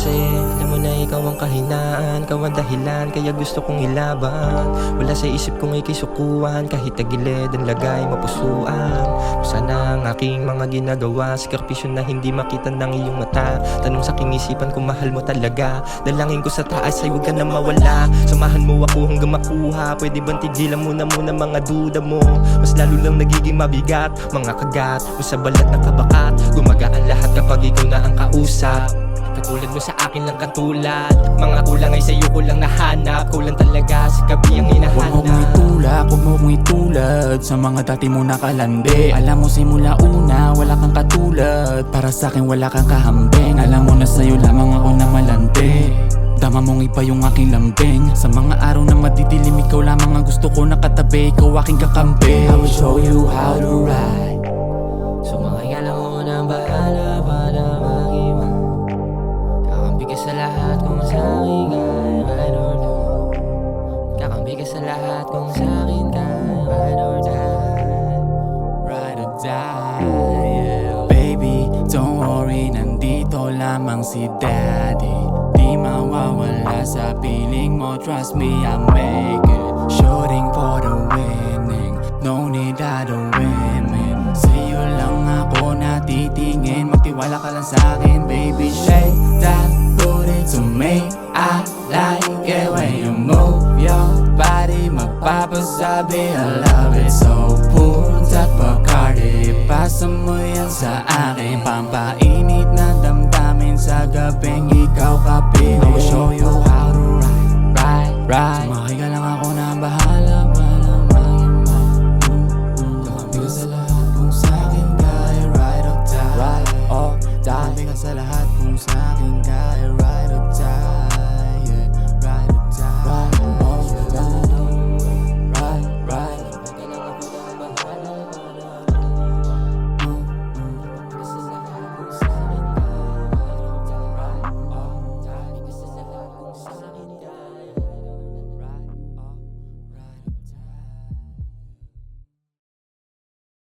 kasi alam mo na ikaw ang kahinaan, ikaw ang dahilan kaya gusto kong ilaban. Wala sa isip kong ikay sukuan, kahit tagilid ang lagay mapusuan. Kung sana ang aking mga ginagawa, sakripisyo na hindi makita ng iyong mata. Tanong sa aking isipan kung mahal mo talaga. Dalangin ko sa taas ay huwag ka na mawala. Samahan mo ako hanggang makuha. Pwede bang tigilan mo na muna mga duda mo? Mas lalo lang nagiging mabigat mga kagat mo sa balat ng kabakat. Gumagaan lahat kapag ikaw na ang kausap. Katulad mo sa akin lang katulad. Mga kulang ay sa'yo ko lang nahanap. Kulang talaga sa gabi ang hinahanap. Huwag mo kong itulak, huwag mo kong itulad sa mga dati mo nakalandi. Alam mo simula una, wala kang katulad. Para sa'kin wala kang kahambing. Alam mo na sa'yo lamang ako na malandi. Tama mong iba yung aking lambing. Sa mga araw na madidilim, ikaw lamang ang gusto ko nakatabi. Ikaw aking kakampi. I will show you how to ride. So makikala mo na bahala para mag-iba. Kakampi ka sa lahat kung sa akin ka ride or die. Kakampi ka sa lahat kung sa akin ka ride or die. Ride or die, yeah. Baby, don't worry, nandito lamang si Daddy. Di mawawala sa piling mo, trust me, I'll make it. Shooting for the winning, no need other women. Sa'yo lang ako natitingin, magtiwala ka lang sa'kin, baby. Shake that booty to me, I like it when you move your body. Mapapasabi, I love it, so pull that Bacardi. Ipasa mo yan sa akin, pampainit na damdamin sa gabing ikaw kapili. I will show you how to ride. Sumakay ka lang ako